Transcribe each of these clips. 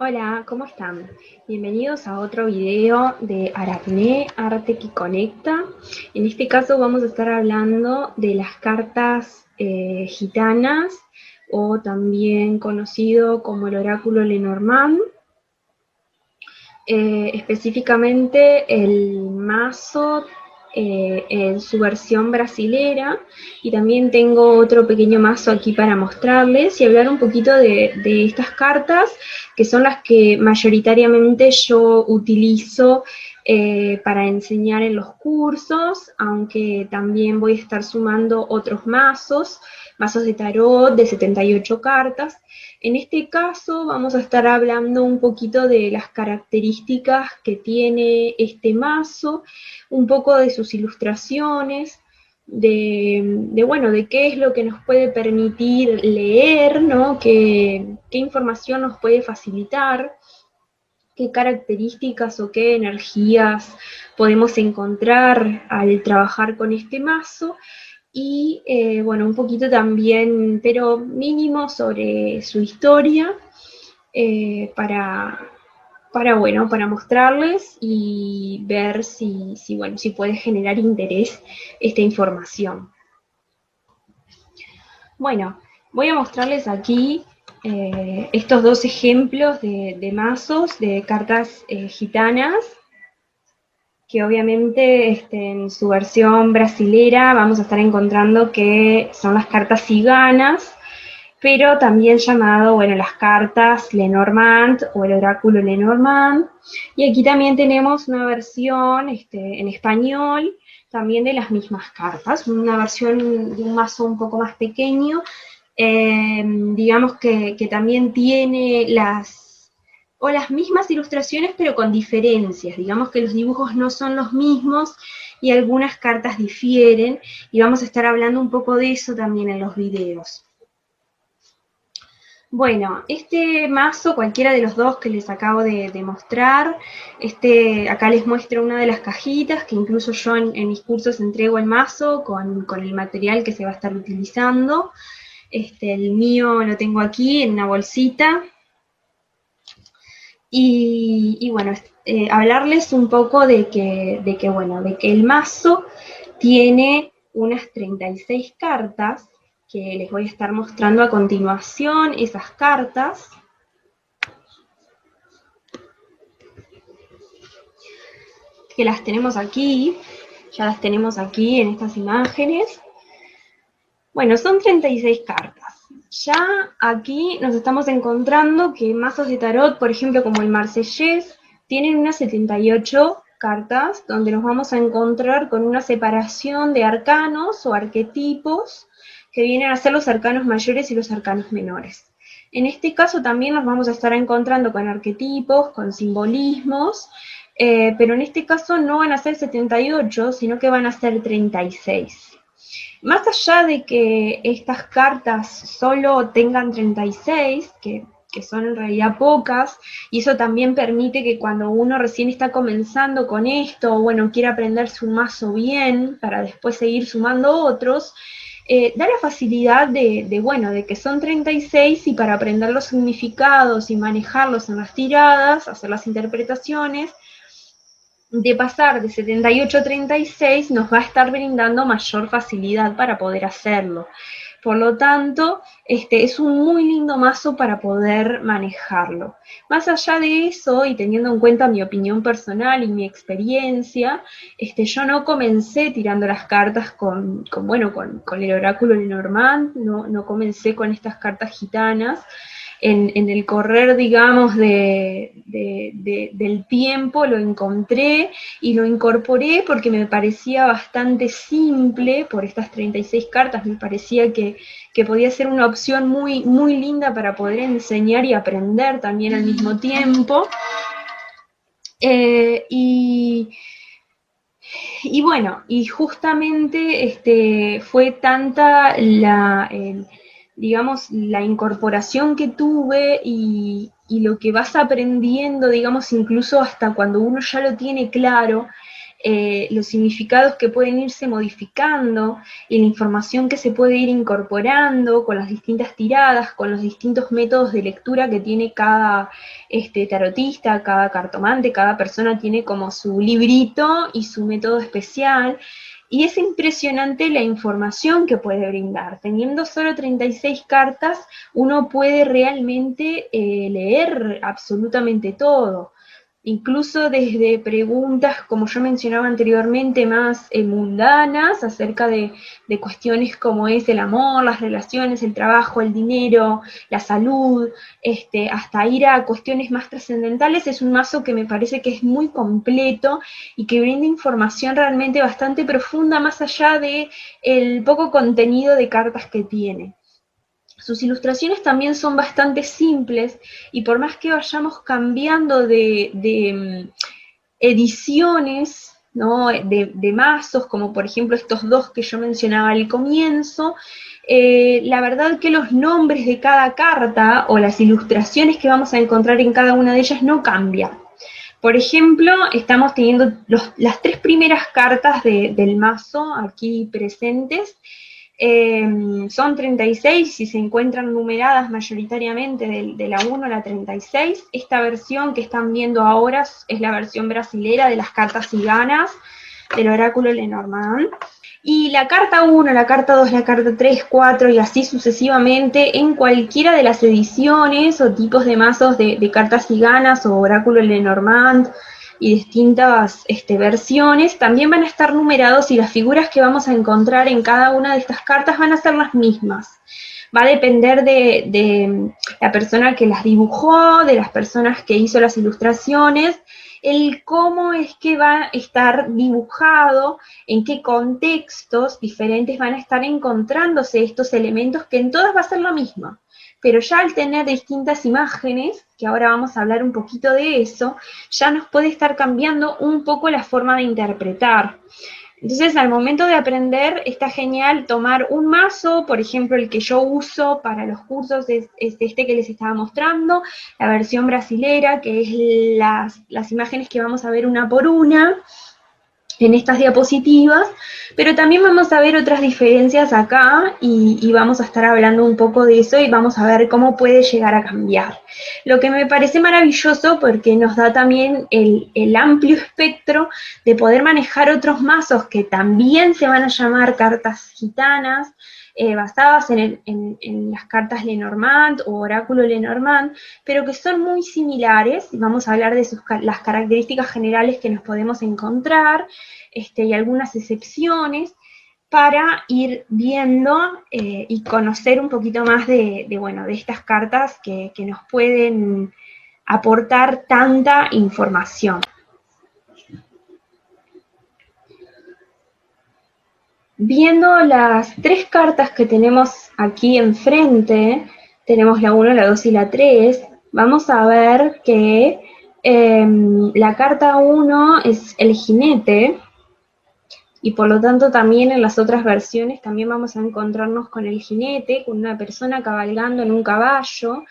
Hola, ¿cómo están? Bienvenidos a otro video de Aracné, Arte que Conecta. En este caso vamos a estar hablando de las cartas gitanas, o también conocido como el oráculo Lenormand. Específicamente el mazo en su versión brasilera, y también tengo otro pequeño mazo aquí para mostrarles y hablar un poquito de estas cartas, que son las que mayoritariamente yo utilizo para enseñar en los cursos, aunque también voy a estar sumando otros mazos de tarot de 78 cartas. En este caso vamos a estar hablando un poquito de las características que tiene este mazo, un poco de sus ilustraciones, de qué es lo que nos puede permitir leer, ¿no? Qué información nos puede facilitar, qué características o qué energías podemos encontrar al trabajar con este mazo. Y un poquito también, pero mínimo, sobre su historia, eh, para, para mostrarles y ver si puede generar interés esta información. Bueno, voy a mostrarles aquí estos dos ejemplos de mazos, de cartas gitanas, que obviamente en su versión brasilera vamos a estar encontrando que son las cartas ciganas, pero también llamado, las cartas Lenormand o el oráculo Lenormand. Y aquí también tenemos una versión en español, también de las mismas cartas, una versión de un mazo un poco más pequeño, digamos que también tiene las mismas ilustraciones, pero con diferencias. Digamos que los dibujos no son los mismos y algunas cartas difieren, y vamos a estar hablando un poco de eso también en los videos. Bueno, este mazo, cualquiera de los dos que les acabo de mostrar, acá les muestro una de las cajitas, que incluso yo en mis cursos entrego el mazo con el material que se va a estar utilizando. El mío lo tengo aquí en una bolsita. Y bueno, hablarles un poco de que el mazo tiene unas 36 cartas, que les voy a estar mostrando a continuación esas cartas. Que las tenemos aquí, ya las tenemos aquí en estas imágenes. Bueno, son 36 cartas. Ya aquí nos estamos encontrando que mazos de tarot, por ejemplo, como el Marsellés, tienen unas 78 cartas, donde nos vamos a encontrar con una separación de arcanos o arquetipos, que vienen a ser los arcanos mayores y los arcanos menores. En este caso también nos vamos a estar encontrando con arquetipos, con simbolismos, pero en este caso no van a ser 78, sino que van a ser 36. Más allá de que estas cartas solo tengan 36, que son en realidad pocas, y eso también permite que cuando uno recién está comenzando con esto, o quiere aprenderse un mazo bien para después seguir sumando otros, da la facilidad de que son 36, y para aprender los significados y manejarlos en las tiradas, hacer las interpretaciones, de pasar de 78 a 36 nos va a estar brindando mayor facilidad para poder hacerlo. Por lo tanto, es un muy lindo mazo para poder manejarlo. Más allá de eso, y teniendo en cuenta mi opinión personal y mi experiencia, yo no comencé tirando las cartas con el oráculo Lenormand, no comencé con estas cartas gitanas. En el correr, digamos, del tiempo lo encontré y lo incorporé porque me parecía bastante simple. Por estas 36 cartas me parecía que podía ser una opción muy, muy linda para poder enseñar y aprender también al mismo tiempo. Y justamente fue tanta la incorporación que tuve, y lo que vas aprendiendo, digamos, incluso hasta cuando uno ya lo tiene claro, los significados que pueden irse modificando y la información que se puede ir incorporando con las distintas tiradas, con los distintos métodos de lectura que tiene cada tarotista, cada cartomante, cada persona tiene como su librito y su método especial. Y es impresionante la información que puede brindar. Teniendo solo 36 cartas, uno puede realmente leer absolutamente todo. Incluso desde preguntas, como yo mencionaba anteriormente, más mundanas, acerca de cuestiones como es el amor, las relaciones, el trabajo, el dinero, la salud, hasta ir a cuestiones más trascendentales. Es un mazo que me parece que es muy completo y que brinda información realmente bastante profunda, más allá de el poco contenido de cartas que tiene. Sus ilustraciones también son bastante simples y por más que vayamos cambiando de ediciones, ¿no? de mazos, como por ejemplo estos dos que yo mencionaba al comienzo, la verdad que los nombres de cada carta o las ilustraciones que vamos a encontrar en cada una de ellas no cambian. Por ejemplo, estamos teniendo las tres primeras cartas del mazo aquí presentes. Son 36 y se encuentran numeradas mayoritariamente de la 1 a la 36. Esta versión que están viendo ahora es la versión brasilera de las cartas ciganas del oráculo Lenormand. Y la carta 1, la carta 2, la carta 3, 4 y así sucesivamente en cualquiera de las ediciones o tipos de mazos de cartas ciganas o oráculo Lenormand y distintas versiones, también van a estar numerados y las figuras que vamos a encontrar en cada una de estas cartas van a ser las mismas. Va a depender de la persona que las dibujó, de las personas que hizo las ilustraciones, el cómo es que va a estar dibujado, en qué contextos diferentes van a estar encontrándose estos elementos, que en todas va a ser lo mismo. Pero ya al tener distintas imágenes, que ahora vamos a hablar un poquito de eso, ya nos puede estar cambiando un poco la forma de interpretar. Entonces, al momento de aprender, está genial tomar un mazo, por ejemplo, el que yo uso para los cursos es este que les estaba mostrando, la versión brasilera, que es las imágenes que vamos a ver una por una en estas diapositivas, pero también vamos a ver otras diferencias acá y vamos a estar hablando un poco de eso y vamos a ver cómo puede llegar a cambiar. Lo que me parece maravilloso porque nos da también el amplio espectro de poder manejar otros mazos que también se van a llamar cartas gitanas, basadas en las cartas Lenormand o oráculo Lenormand, pero que son muy similares. Vamos a hablar de las características generales que nos podemos encontrar y algunas excepciones para ir viendo y conocer un poquito más de estas cartas que nos pueden aportar tanta información. Viendo las tres cartas que tenemos aquí enfrente, tenemos la 1, la 2 y la 3, vamos a ver que la carta 1 es el jinete, y por lo tanto también en las otras versiones también vamos a encontrarnos con el jinete, con una persona cabalgando en un caballo.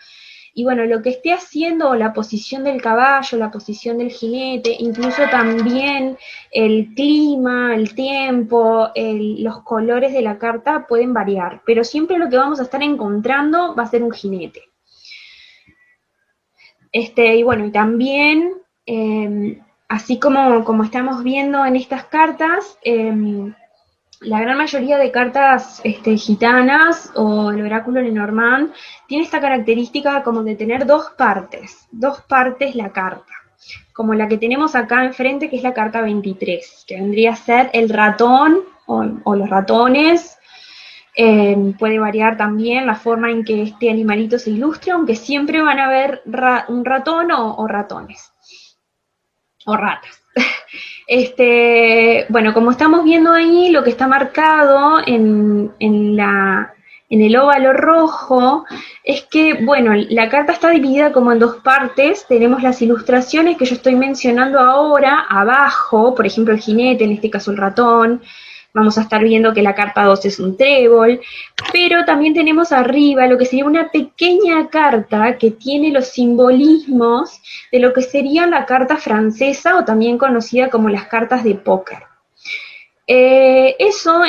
Y bueno, lo que esté haciendo, la posición del caballo, la posición del jinete, incluso también el clima, el tiempo, los colores de la carta pueden variar, pero siempre lo que vamos a estar encontrando va a ser un jinete. Y bueno, y también, así como estamos viendo en estas cartas, la gran mayoría de cartas gitanas o el oráculo Lenormand tiene esta característica como de tener dos partes la carta, como la que tenemos acá enfrente, que es la carta 23, que vendría a ser el ratón o los ratones. Puede variar también la forma en que este animalito se ilustre, aunque siempre van a haber un ratón o ratones, o ratas. Bueno, como estamos viendo ahí, lo que está marcado en el óvalo rojo es que, bueno, la carta está dividida como en dos partes. Tenemos las ilustraciones que yo estoy mencionando ahora, abajo, por ejemplo el jinete, en este caso el ratón, Vamos a estar viendo que la carta 2 es un trébol, pero también tenemos arriba lo que sería una pequeña carta que tiene los simbolismos de lo que sería la carta francesa o también conocida como las cartas de póker. Eso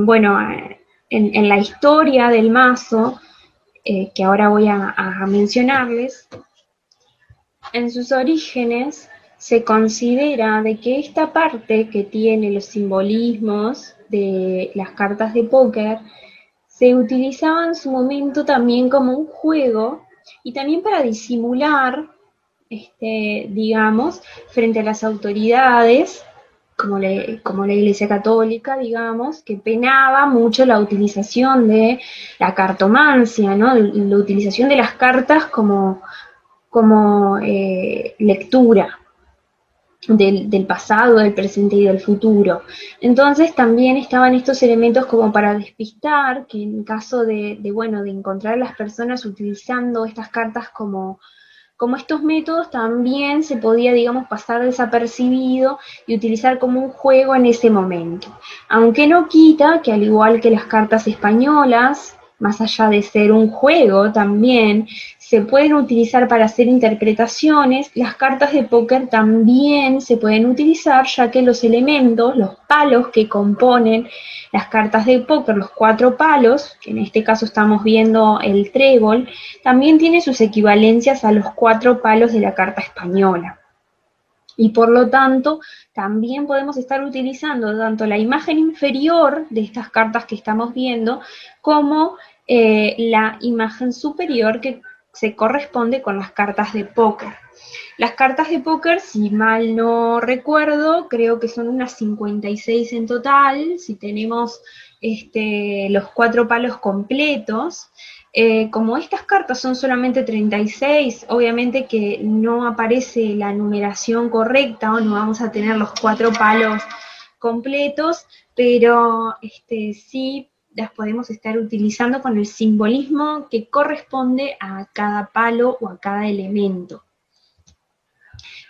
bueno, en la historia del mazo, que ahora voy a mencionarles, en sus orígenes se considera de que esta parte que tiene los simbolismos de las cartas de póker se utilizaba en su momento también como un juego y también para disimular, digamos, frente a las autoridades, como la Iglesia Católica, digamos, que penaba mucho la utilización de la cartomancia, ¿no? La utilización de las cartas como lectura del pasado, del presente y del futuro. Entonces también estaban estos elementos como para despistar, que en caso de encontrar a las personas utilizando estas cartas como estos métodos, también se podía, digamos, pasar desapercibido y utilizar como un juego en ese momento. Aunque no quita que, al igual que las cartas españolas, más allá de ser un juego también, se pueden utilizar para hacer interpretaciones. Las cartas de póker también se pueden utilizar, ya que los elementos, los palos que componen las cartas de póker, los 4 palos, que en este caso estamos viendo el trébol, también tiene sus equivalencias a los 4 palos de la carta española. Y por lo tanto, también podemos estar utilizando tanto la imagen inferior de estas cartas que estamos viendo, como la imagen superior que se corresponde con las cartas de póker. Las cartas de póker, si mal no recuerdo, creo que son unas 56 en total. Si tenemos los 4 palos completos, como estas cartas son solamente 36, obviamente que no aparece la numeración correcta o no vamos a tener los 4 palos completos, pero sí las podemos estar utilizando con el simbolismo que corresponde a cada palo o a cada elemento.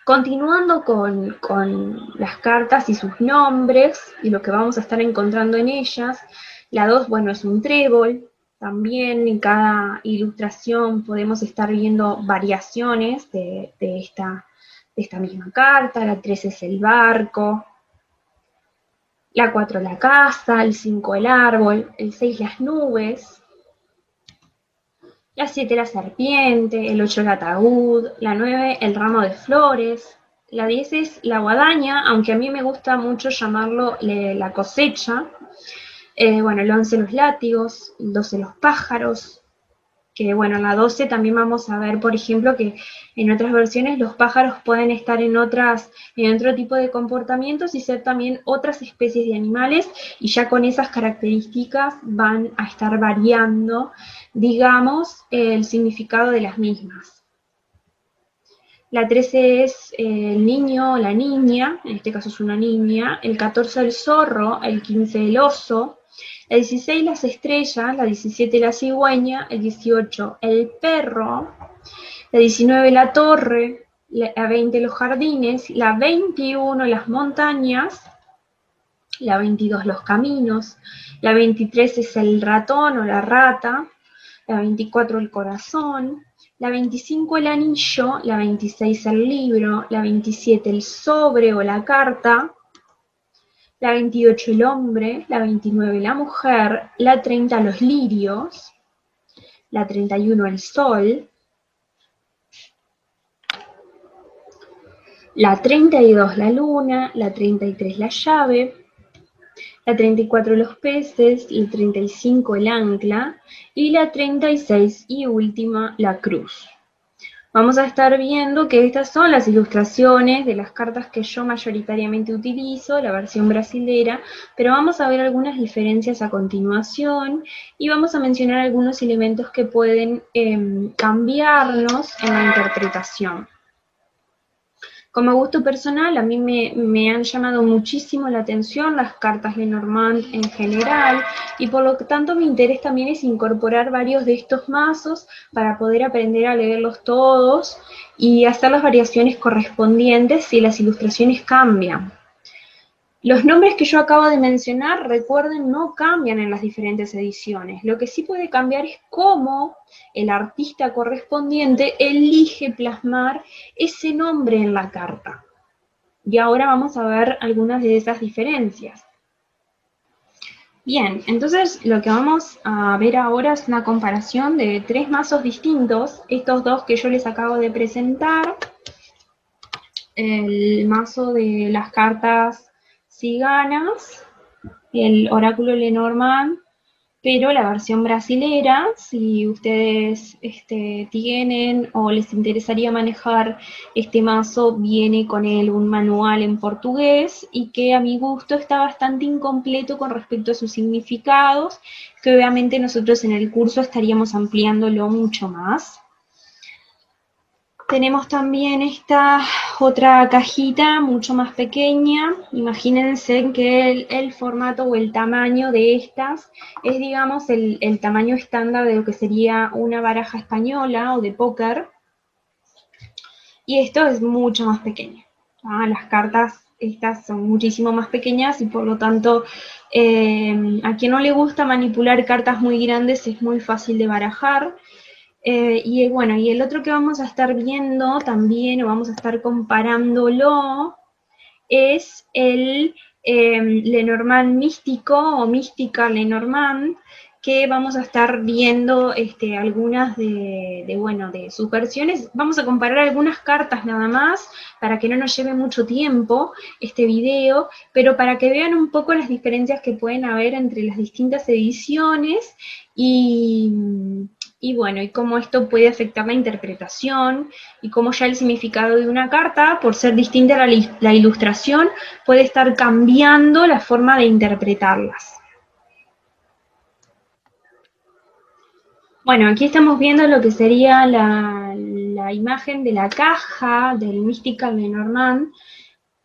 Continuando con las cartas y sus nombres y lo que vamos a estar encontrando en ellas, la 2, bueno, es un trébol. También en cada ilustración podemos estar viendo variaciones de esta misma carta. La 3 es el barco, la 4 la casa, el 5 el árbol, el 6 las nubes, la 7 la serpiente, el 8 el ataúd, la 9 el ramo de flores, la 10 es la guadaña, aunque a mí me gusta mucho llamarlo la cosecha. Bueno, el 11 los látigos, el 12 los pájaros, que bueno, en la 12 también vamos a ver, por ejemplo, que en otras versiones los pájaros pueden estar en otro tipo de comportamientos y ser también otras especies de animales, y ya con esas características van a estar variando, digamos, el significado de las mismas. La 13 es el niño o la niña, en este caso es una niña, el 14 el zorro, el 15 el oso, la 16 las estrellas, la 17 la cigüeña, el 18 el perro, la 19 la torre, la 20 los jardines, la 21 las montañas, la 22 los caminos, la 23 es el ratón o la rata, la 24 el corazón, la 25 el anillo, la 26 el libro, la 27 el sobre o la carta, la 28 el hombre, la 29 la mujer, la 30 los lirios, la 31 el sol, la 32 la luna, la 33 la llave, la 34 los peces, la 35 el ancla y la 36 y última la cruz. Vamos a estar viendo que estas son las ilustraciones de las cartas que yo mayoritariamente utilizo, la versión brasilera, pero vamos a ver algunas diferencias a continuación y vamos a mencionar algunos elementos que pueden cambiarnos en la interpretación. Como gusto personal, a mí me han llamado muchísimo la atención las cartas Lenormand en general, y por lo tanto mi interés también es incorporar varios de estos mazos para poder aprender a leerlos todos y hacer las variaciones correspondientes si las ilustraciones cambian. Los nombres que yo acabo de mencionar, recuerden, no cambian en las diferentes ediciones. Lo que sí puede cambiar es cómo el artista correspondiente elige plasmar ese nombre en la carta. Y ahora vamos a ver algunas de esas diferencias. Bien, entonces lo que vamos a ver ahora es una comparación de 3 mazos distintos. Estos dos que yo les acabo de presentar. El mazo de las cartas ciganas, el oráculo Lenormand, pero la versión brasilera, si ustedes tienen o les interesaría manejar este mazo, viene con él un manual en portugués y que a mi gusto está bastante incompleto con respecto a sus significados, que obviamente nosotros en el curso estaríamos ampliándolo mucho más. Tenemos también esta otra cajita mucho más pequeña. Imagínense que el formato o el tamaño de estas es, digamos, el tamaño estándar de lo que sería una baraja española o de póker. Y esto es mucho más pequeño. Las cartas estas son muchísimo más pequeñas y por lo tanto a quien no le gusta manipular cartas muy grandes es muy fácil de barajar. Y bueno, y el otro que vamos a estar viendo también, o vamos a estar comparándolo, es el Lenormand místico o mística Lenormand, que vamos a estar viendo algunas de sus versiones. Vamos a comparar algunas cartas nada más, para que no nos lleve mucho tiempo este video, pero para que vean un poco las diferencias que pueden haber entre las distintas ediciones y bueno, y cómo esto puede afectar la interpretación y cómo ya el significado de una carta, por ser distinta a la ilustración, puede estar cambiando la forma de interpretarlas. Bueno, aquí estamos viendo lo que sería la imagen de la caja del Mystical Lenormand,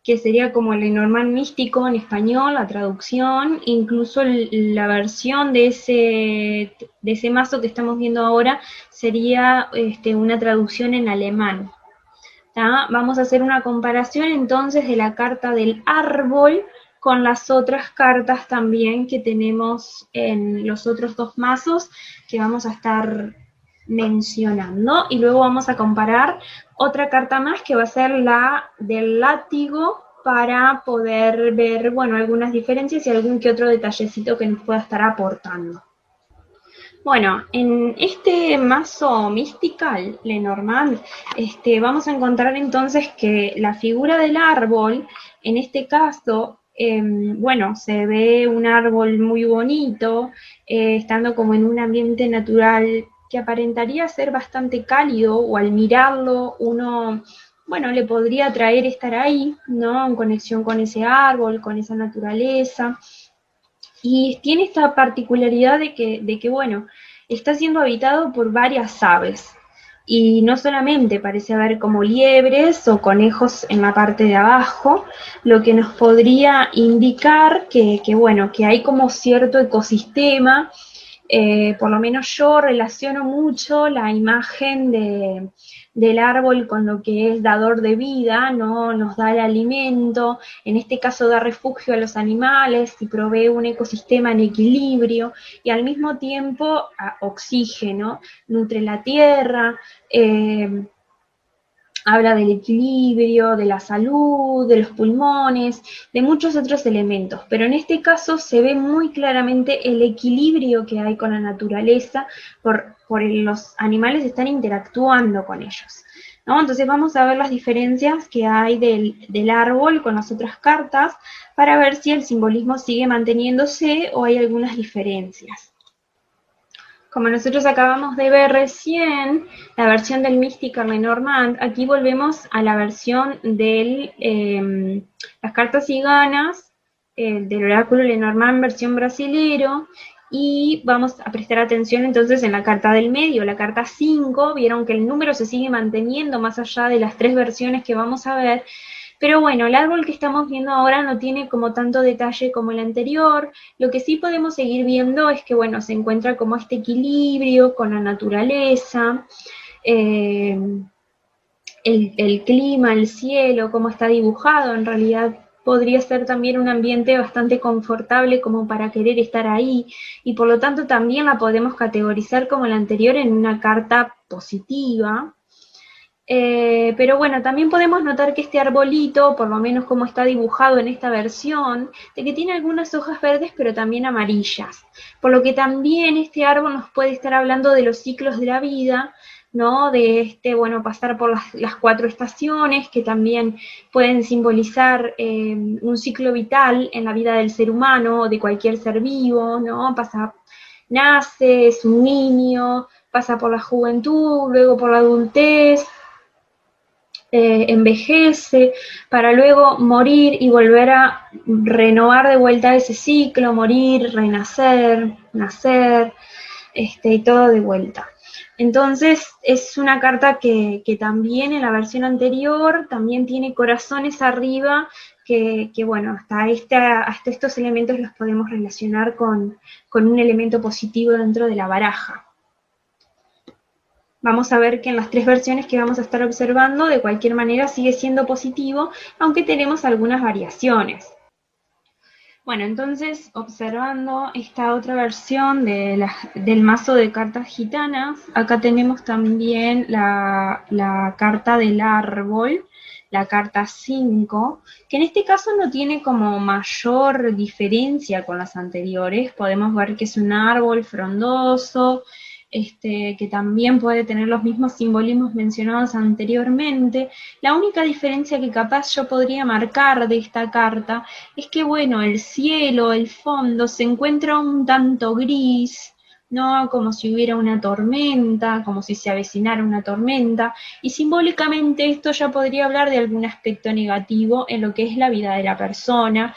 que sería como el Lenormand místico en español, la traducción, incluso la versión de ese mazo que estamos viendo ahora sería una traducción en alemán. ¿Tá? Vamos a hacer una comparación entonces de la carta del árbol con las otras cartas también que tenemos en los otros dos mazos que vamos a estar mencionando, y luego vamos a comparar otra carta más que va a ser la del látigo para poder ver, bueno, algunas diferencias y algún que otro detallecito que nos pueda estar aportando. Bueno, en este mazo Mystical Lenormand vamos a encontrar entonces que la figura del árbol, en este caso, bueno, se ve un árbol muy bonito, estando como en un ambiente natural que aparentaría ser bastante cálido, o al mirarlo uno, bueno, le podría atraer estar ahí, ¿no? En conexión con ese árbol, con esa naturaleza. Y tiene esta particularidad de que, bueno, está siendo habitado por varias aves. Y no solamente parece haber como liebres o conejos en la parte de abajo, lo que nos podría indicar bueno, que hay como cierto ecosistema. Por lo menos yo relaciono mucho la imagen del árbol con lo que es dador de vida, ¿no? Nos da el alimento, en este caso da refugio a los animales y provee un ecosistema en equilibrio, y al mismo tiempo oxígeno, nutre la tierra, habla del equilibrio, de la salud, de los pulmones, de muchos otros elementos, pero en este caso se ve muy claramente el equilibrio que hay con la naturaleza, por los animales están interactuando con ellos, ¿no? Entonces vamos a ver las diferencias que hay del árbol con las otras cartas, para ver si el simbolismo sigue manteniéndose o hay algunas diferencias. Como nosotros acabamos de ver recién, la versión del Mystical Lenormand, aquí volvemos a la versión de las cartas ciganas, del oráculo Lenormand versión brasilero, y vamos a prestar atención entonces en la carta del medio, la carta 5, vieron que el número se sigue manteniendo más allá de las 3 versiones que vamos a ver. Pero bueno, el árbol que estamos viendo ahora no tiene como tanto detalle como el anterior. Lo que sí podemos seguir viendo es que, bueno, se encuentra como este equilibrio con la naturaleza, el clima, el cielo, cómo está dibujado. En realidad podría ser también un ambiente bastante confortable como para querer estar ahí, y por lo tanto también la podemos categorizar como la anterior en una carta positiva. Pero bueno, también podemos notar que este arbolito, por lo menos como está dibujado en esta versión, de que tiene algunas hojas verdes pero también amarillas, por lo que también este árbol nos puede estar hablando de los ciclos de la vida, ¿no? De bueno, pasar por las 4 estaciones, que también pueden simbolizar un ciclo vital en la vida del ser humano o de cualquier ser vivo, ¿no? Nace, es un niño, pasa por la juventud, luego por la adultez, envejece, para luego morir y volver a renovar de vuelta ese ciclo, morir, renacer, nacer, y todo de vuelta. Entonces es una carta que también en la versión anterior también tiene corazones arriba, que bueno, hasta estos elementos los podemos relacionar con un elemento positivo dentro de la baraja. Vamos a ver que en las 3 versiones que vamos a estar observando, de cualquier manera sigue siendo positivo, aunque tenemos algunas variaciones. Bueno, entonces, observando esta otra versión del mazo de cartas gitanas, acá tenemos también la carta del árbol, la carta 5, que en este caso no tiene como mayor diferencia con las anteriores. Podemos ver que es un árbol frondoso, que también puede tener los mismos simbolismos mencionados anteriormente. La única diferencia que capaz yo podría marcar de esta carta es que, bueno, el cielo, el fondo, se encuentra un tanto gris, ¿no? Como si hubiera una tormenta, como si se avecinara una tormenta, y simbólicamente esto ya podría hablar de algún aspecto negativo en lo que es la vida de la persona,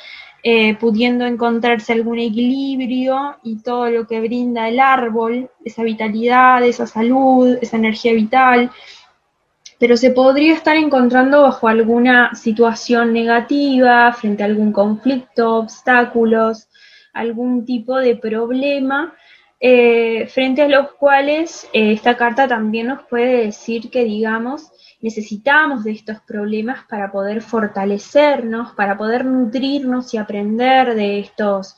pudiendo encontrarse algún equilibrio y todo lo que brinda el árbol, esa vitalidad, esa salud, esa energía vital, pero se podría estar encontrando bajo alguna situación negativa, frente a algún conflicto, obstáculos, algún tipo de problema, frente a los cuales esta carta también nos puede decir que, digamos, necesitamos de estos problemas para poder fortalecernos, para poder nutrirnos y aprender de estos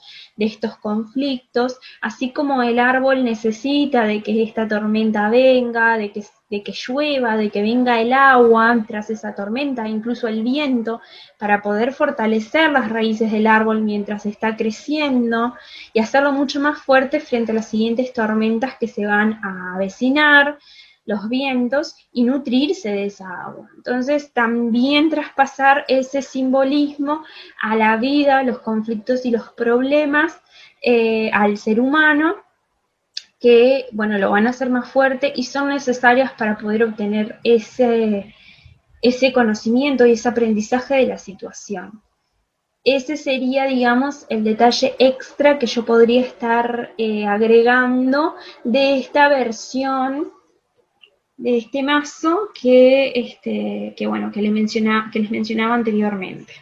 conflictos, así como el árbol necesita de que esta tormenta venga, de que llueva, de que venga el agua tras esa tormenta, incluso el viento, para poder fortalecer las raíces del árbol mientras está creciendo y hacerlo mucho más fuerte frente a las siguientes tormentas que se van a avecinar, los vientos, y nutrirse de esa agua. Entonces también traspasar ese simbolismo a la vida, los conflictos y los problemas, al ser humano, que, bueno, lo van a hacer más fuerte y son necesarias para poder obtener ese conocimiento y ese aprendizaje de la situación. Ese sería, digamos, el detalle extra que yo podría estar agregando de esta versión, de este mazo bueno, que les mencionaba anteriormente.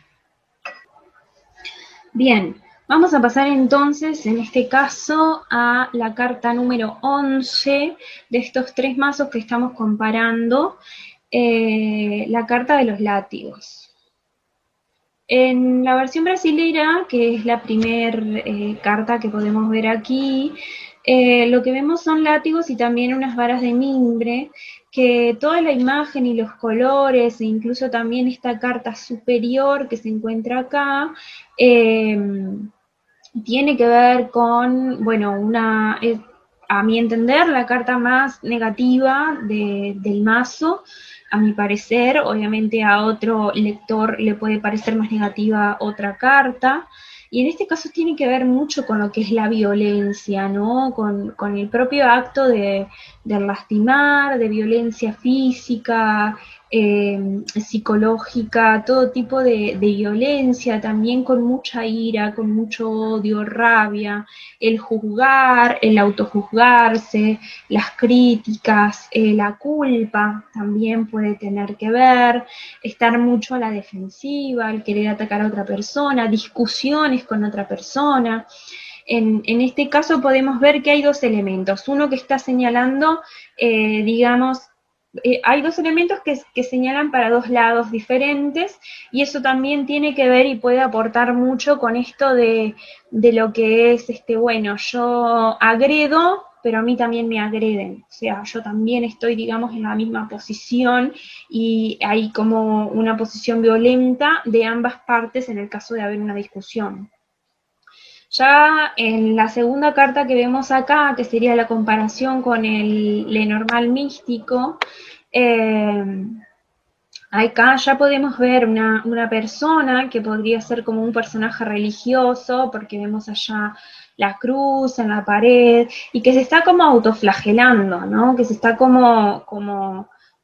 Bien, vamos a pasar entonces, en este caso, a la carta número 11 de estos 3 mazos que estamos comparando, la carta de los látigos. En la versión brasilera, que es la primera carta que podemos ver aquí, lo que vemos son látigos y también unas varas de mimbre, que toda la imagen y los colores, e incluso también esta carta superior que se encuentra acá, tiene que ver con, bueno, a mi entender, la carta más negativa del mazo, a mi parecer. Obviamente a otro lector le puede parecer más negativa otra carta, y en este caso tiene que ver mucho con lo que es la violencia, ¿no? Con el propio acto de lastimar, de violencia física, psicológica, todo tipo de violencia, también con mucha ira, con mucho odio, rabia, el juzgar, el autojuzgarse, las críticas, la culpa también puede tener que ver, estar mucho a la defensiva, el querer atacar a otra persona, discusiones con otra persona. En este caso podemos ver que hay 2 elementos. Uno que está señalando, digamos, hay dos elementos que señalan para dos lados diferentes, y eso también tiene que ver y puede aportar mucho con esto de lo que es, bueno, yo agredo, pero a mí también me agreden. O sea, yo también estoy, digamos, en la misma posición, y hay como una posición violenta de ambas partes en el caso de haber una discusión. Ya en la segunda carta que vemos acá, que sería la comparación con el Lenormand místico, eh, acá ya podemos ver una persona que podría ser como un personaje religioso, porque vemos allá la cruz en la pared, y que se está como autoflagelando, ¿no? Que se está como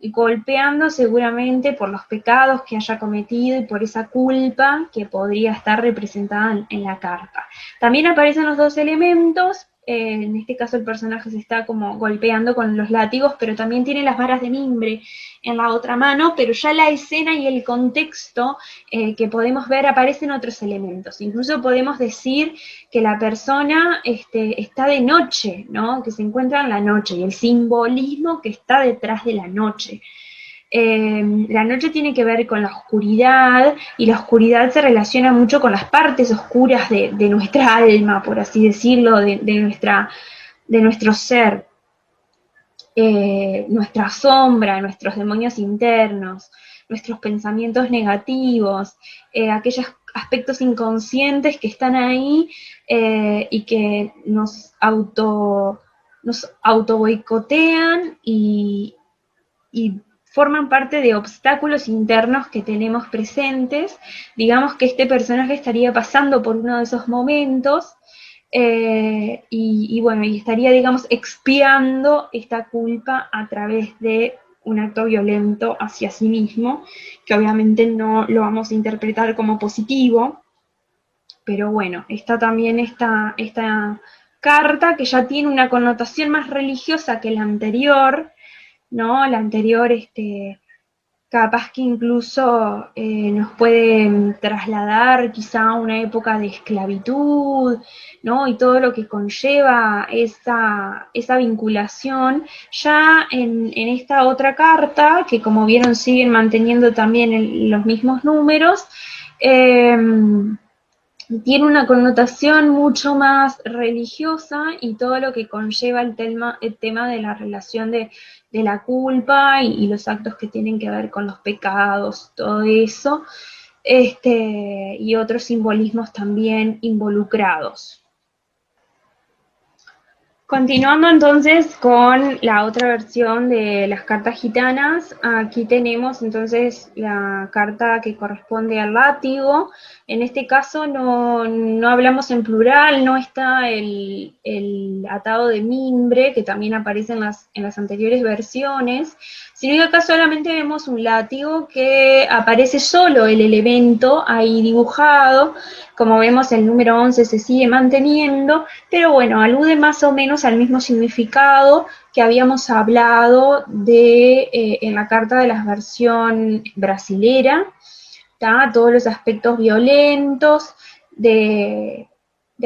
golpeando seguramente por los pecados que haya cometido y por esa culpa que podría estar representada en la carta. También aparecen los dos elementos. En este caso el personaje se está como golpeando con los látigos, pero también tiene las varas de mimbre en la otra mano, pero ya la escena y el contexto que podemos ver aparecen otros elementos. Incluso podemos decir que la persona está de noche, ¿no? Que se encuentra en la noche, y el simbolismo que está detrás de la noche. La noche tiene que ver con la oscuridad, y la oscuridad se relaciona mucho con las partes oscuras de nuestra alma, por así decirlo, de nuestro ser. Nuestra sombra, nuestros demonios internos, nuestros pensamientos negativos, aquellos aspectos inconscientes que están ahí y que nos auto boicotean y forman parte de obstáculos internos que tenemos presentes. Digamos que este personaje estaría pasando por uno de esos momentos, y bueno, y estaría, digamos, expiando esta culpa a través de un acto violento hacia sí mismo, que obviamente no lo vamos a interpretar como positivo, pero bueno, está también esta carta que ya tiene una connotación más religiosa que la anterior, ¿no? La anterior, capaz que incluso nos puede trasladar quizá a una época de esclavitud, ¿no? Y todo lo que conlleva esa vinculación. Ya en esta otra carta, que como vieron siguen manteniendo también los mismos números, eh, tiene una connotación mucho más religiosa, y todo lo que conlleva el tema de la relación de la culpa y los actos que tienen que ver con los pecados, todo eso, y otros simbolismos también involucrados. Continuando entonces con la otra versión de las cartas gitanas, aquí tenemos entonces la carta que corresponde al látigo. En este caso no hablamos en plural, no está el atado de mimbre, que también aparece en las anteriores versiones, sino que acá solamente vemos un látigo que aparece solo el elemento ahí dibujado. Como vemos, el número 11 se sigue manteniendo, pero bueno, alude más o menos al mismo significado que habíamos hablado en la carta de la versión brasilera, ¿tá? Todos los aspectos violentos de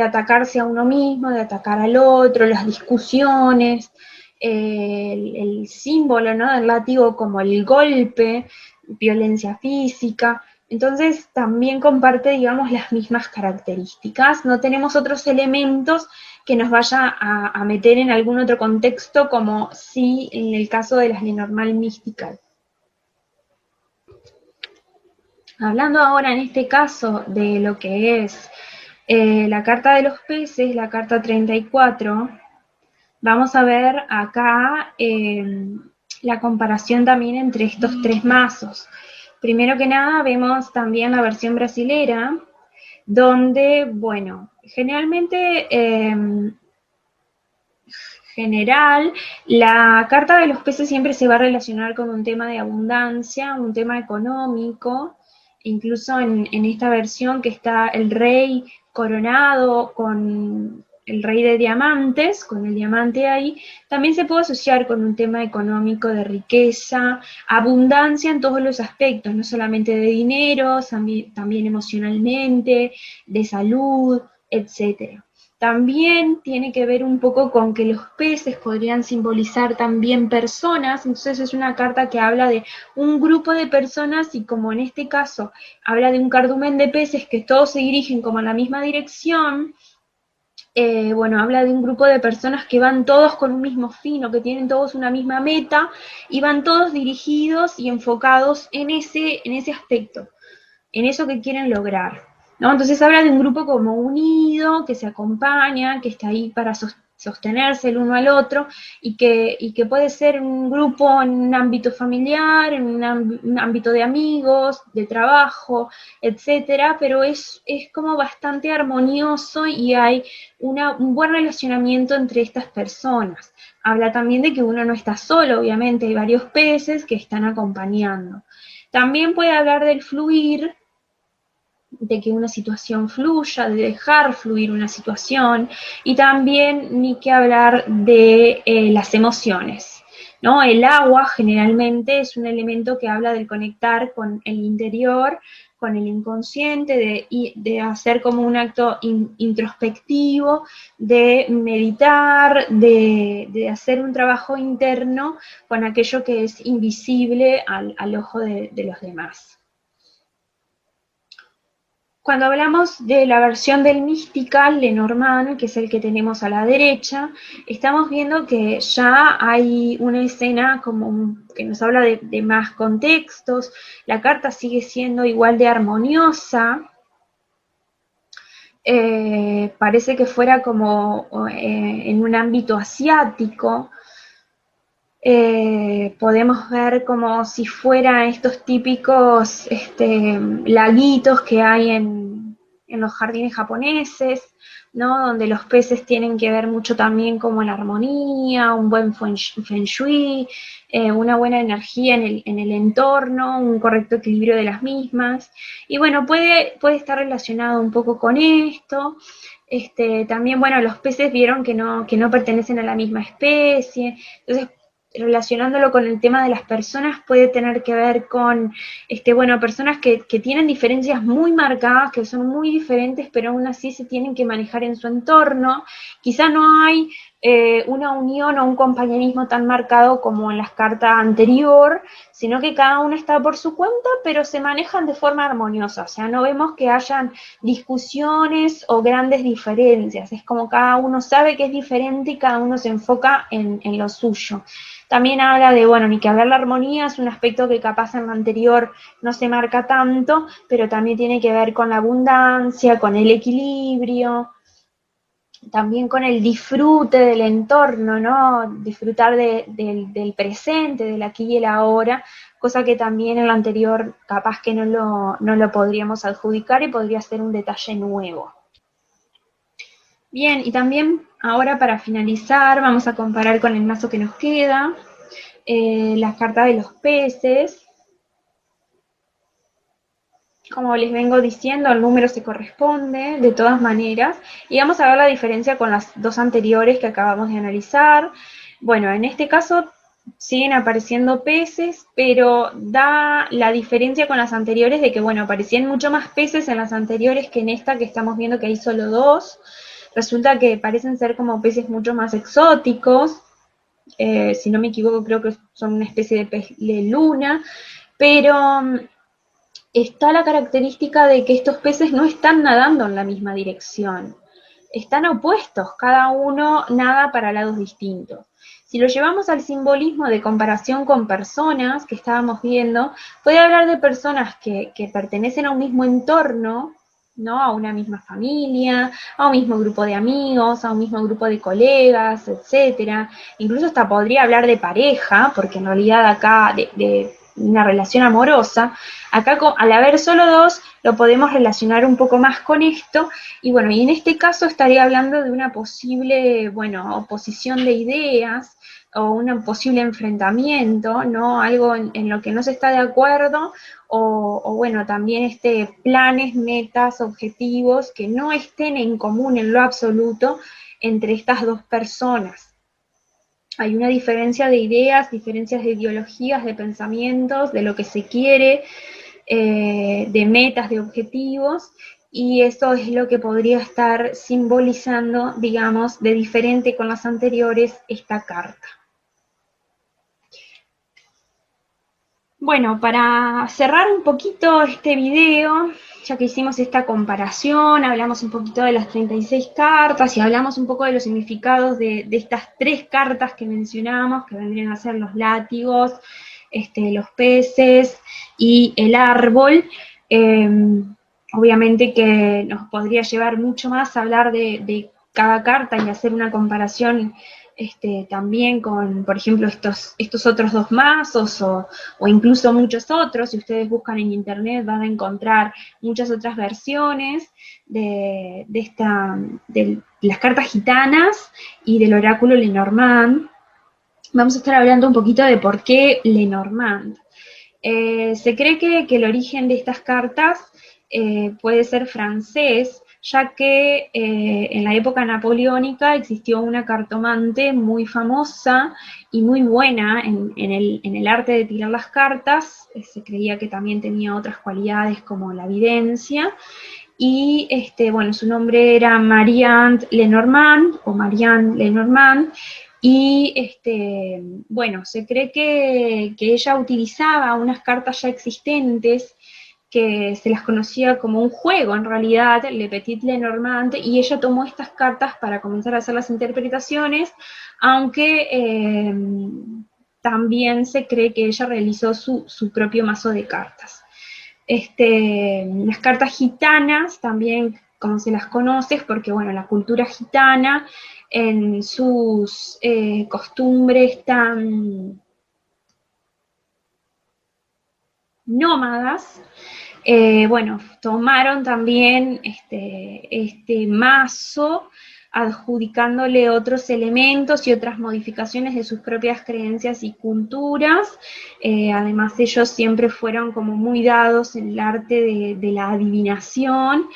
atacarse a uno mismo, de atacar al otro, las discusiones, el símbolo, ¿no?, del látigo como el golpe, violencia física. Entonces también comparte, digamos, las mismas características. No tenemos otros elementos que nos vaya a meter en algún otro contexto, como sí en el caso de las Lenormand místicas. Hablando ahora en este caso de lo que es la carta de los peces, la carta 34, vamos a ver acá la comparación también entre estos tres mazos. Primero que nada vemos también la versión brasilera, donde, bueno, generalmente, la carta de los peces siempre se va a relacionar con un tema de abundancia, un tema económico. Incluso en esta versión que está el rey coronado con el rey de diamantes, con el diamante ahí, también se puede asociar con un tema económico de riqueza, abundancia en todos los aspectos, no solamente de dinero, también emocionalmente, de salud, etc. También tiene que ver un poco con que los peces podrían simbolizar también personas, entonces es una carta que habla de un grupo de personas y como en este caso habla de un cardumen de peces que todos se dirigen como en la misma dirección, bueno, habla de un grupo de personas que van todos con un mismo fin o que tienen todos una misma meta y van todos dirigidos y enfocados en ese aspecto, en eso que quieren lograr, ¿no? Entonces habla de un grupo como unido, que se acompaña, que está ahí para sostenerse el uno al otro y que puede ser un grupo en un ámbito familiar, en un ámbito de amigos, de trabajo, etcétera, pero es como bastante armonioso y hay un buen relacionamiento entre estas personas. Habla también de que uno no está solo, obviamente, hay varios peces que están acompañando. También puede hablar del fluir, de que una situación fluya, de dejar fluir una situación, y también ni que hablar de las emociones, ¿no? El agua generalmente es un elemento que habla del conectar con el interior, con el inconsciente, de hacer como un acto introspectivo, de meditar, de hacer un trabajo interno con aquello que es invisible al ojo de los demás. Cuando hablamos de la versión del Mystical, Lenormand, que es el que tenemos a la derecha, estamos viendo que ya hay una escena como que nos habla de más contextos, la carta sigue siendo igual de armoniosa, parece que fuera como en un ámbito asiático. Podemos ver como si fueran estos típicos laguitos que hay en los jardines japoneses, ¿no? Donde los peces tienen que ver mucho también como la armonía, un buen feng shui, una buena energía en el entorno, un correcto equilibrio de las mismas. Y bueno, puede estar relacionado un poco con esto. También, bueno, los peces vieron que no pertenecen a la misma especie, entonces relacionándolo con el tema de las personas, puede tener que ver con, bueno, personas que tienen diferencias muy marcadas, que son muy diferentes, pero aún así se tienen que manejar en su entorno. Quizá no hay una unión o un compañerismo tan marcado como en las cartas anterior, sino que cada uno está por su cuenta, pero se manejan de forma armoniosa. O sea, no vemos que hayan discusiones o grandes diferencias. Es como cada uno sabe que es diferente y cada uno se enfoca en lo suyo. También habla de, bueno, ni que hablar la armonía, es un aspecto que capaz en lo anterior no se marca tanto, pero también tiene que ver con la abundancia, con el equilibrio, también con el disfrute del entorno, ¿no? Disfrutar del presente, del aquí y el ahora, cosa que también en lo anterior capaz que no lo podríamos adjudicar y podría ser un detalle nuevo. Bien, y también ahora para finalizar vamos a comparar con el mazo que nos queda, las cartas de los peces. Como les vengo diciendo, el número se corresponde de todas maneras, y vamos a ver la diferencia con las dos anteriores que acabamos de analizar. Bueno, en este caso siguen apareciendo peces, pero da la diferencia con las anteriores de que, bueno, aparecían mucho más peces en las anteriores que en esta, que estamos viendo que hay solo dos. Resulta que parecen ser como peces mucho más exóticos, si no me equivoco creo que son una especie de pez de luna, pero está la característica de que estos peces no están nadando en la misma dirección, están opuestos, cada uno nada para lados distintos. Si lo llevamos al simbolismo de comparación con personas que estábamos viendo, puede hablar de personas que pertenecen a un mismo entorno, ¿no? A una misma familia, a un mismo grupo de amigos, a un mismo grupo de colegas, etcétera. Incluso hasta podría hablar de pareja, porque en realidad acá de una relación amorosa, acá al haber solo dos, lo podemos relacionar un poco más con esto, y bueno, y en este caso estaría hablando de una posible, bueno, oposición de ideas, o un posible enfrentamiento, ¿no? Algo en lo que no se está de acuerdo, o bueno, también planes, metas, objetivos que no estén en común en lo absoluto entre estas dos personas. Hay una diferencia de ideas, diferencias de ideologías, de pensamientos, de lo que se quiere, de metas, de objetivos, y eso es lo que podría estar simbolizando, digamos, de diferente con las anteriores, esta carta. Bueno, para cerrar un poquito este video, ya que hicimos esta comparación, hablamos un poquito de las 36 cartas y hablamos un poco de los significados de estas 3 cartas que mencionamos, que vendrían a ser los látigos, los peces y el árbol. Obviamente que nos podría llevar mucho más a hablar de cada carta y hacer una comparación también con, por ejemplo, estos otros 2 mazos o incluso muchos otros. Si ustedes buscan en internet van a encontrar muchas otras versiones de las cartas gitanas y del oráculo Lenormand. Vamos a estar hablando un poquito de por qué Lenormand. Se cree que el origen de estas cartas puede ser francés, ya que en la época napoleónica existió una cartomante muy famosa y muy buena en el arte de tirar las cartas. Se creía que también tenía otras cualidades como la videncia. Y bueno, su nombre era Marianne Lenormand o Marianne Lenormand. Y bueno, se cree que ella utilizaba unas cartas ya existentes que se las conocía como un juego, en realidad, Le Petit Lenormand, y ella tomó estas cartas para comenzar a hacer las interpretaciones, aunque también se cree que ella realizó su propio mazo de cartas. Las cartas gitanas también, como se las conoce, porque bueno, la cultura gitana en sus costumbres tan nómadas, bueno, tomaron también este mazo, adjudicándole otros elementos y otras modificaciones de sus propias creencias y culturas. Además, ellos siempre fueron como muy dados en el arte de la adivinación.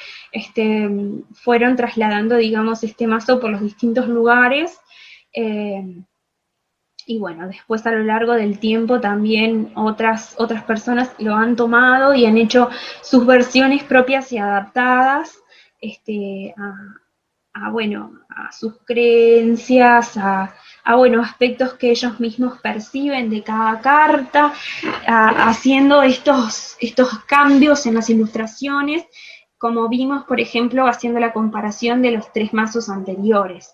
Fueron trasladando, digamos, este mazo por los distintos lugares. Y bueno, después a lo largo del tiempo también otras personas lo han tomado y han hecho sus versiones propias y adaptadas bueno, a sus creencias, bueno, aspectos que ellos mismos perciben de cada carta, haciendo estos cambios en las ilustraciones, como vimos, por ejemplo, haciendo la comparación de los 3 mazos anteriores.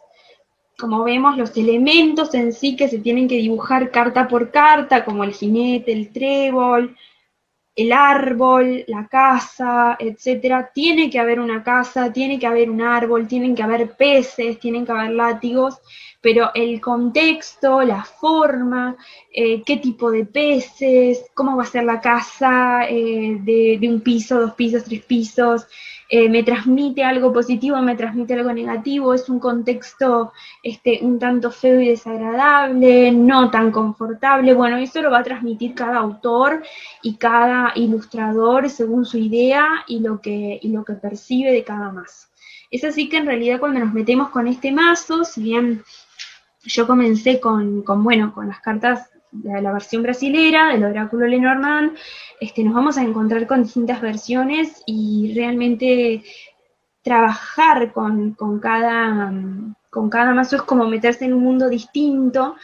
Como vemos, los elementos en sí que se tienen que dibujar carta por carta, como el jinete, el trébol, el árbol, la casa, etcétera. Tiene que haber una casa, tiene que haber un árbol, tienen que haber peces, tienen que haber látigos, pero el contexto, la forma, qué tipo de peces, cómo va a ser la casa, de un piso, 2 pisos, 3 pisos, me transmite algo positivo, me transmite algo negativo, es un contexto un tanto feo y desagradable, no tan confortable. Bueno, eso lo va a transmitir cada autor y cada ilustrador según su idea y lo que percibe de cada mazo. Es así que en realidad cuando nos metemos con este mazo, si bien yo comencé con las cartas de la versión brasilera, del oráculo Lenormand, nos vamos a encontrar con distintas versiones y realmente trabajar con cada mazo es como meterse en un mundo distinto.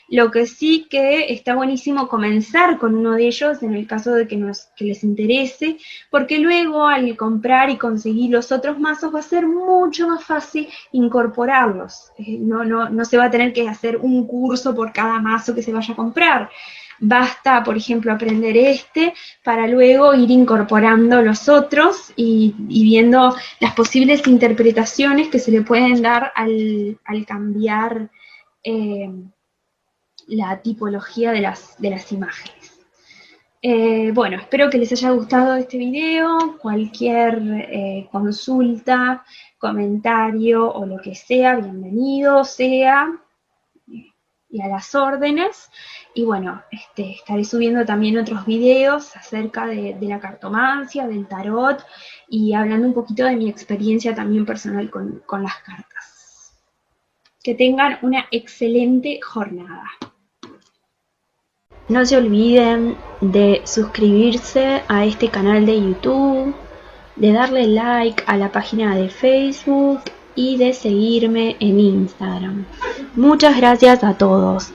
Lo que sí que está buenísimo comenzar con uno de ellos en el caso de que les interese, porque luego al comprar y conseguir los otros mazos va a ser mucho más fácil incorporarlos. No se va a tener que hacer un curso por cada mazo que se vaya a comprar. Basta, por ejemplo, aprender para luego ir incorporando los otros y viendo las posibles interpretaciones que se le pueden dar al cambiar la tipología de las imágenes. Bueno, espero que les haya gustado este video. Cualquier consulta, comentario o lo que sea, bienvenido sea. Y a las órdenes. Y bueno, estaré subiendo también otros videos acerca de la cartomancia, del tarot y hablando un poquito de mi experiencia también personal con las cartas. Que tengan una excelente jornada. No se olviden de suscribirse a este canal de YouTube, de darle like a la página de Facebook y de seguirme en Instagram. Muchas gracias a todos.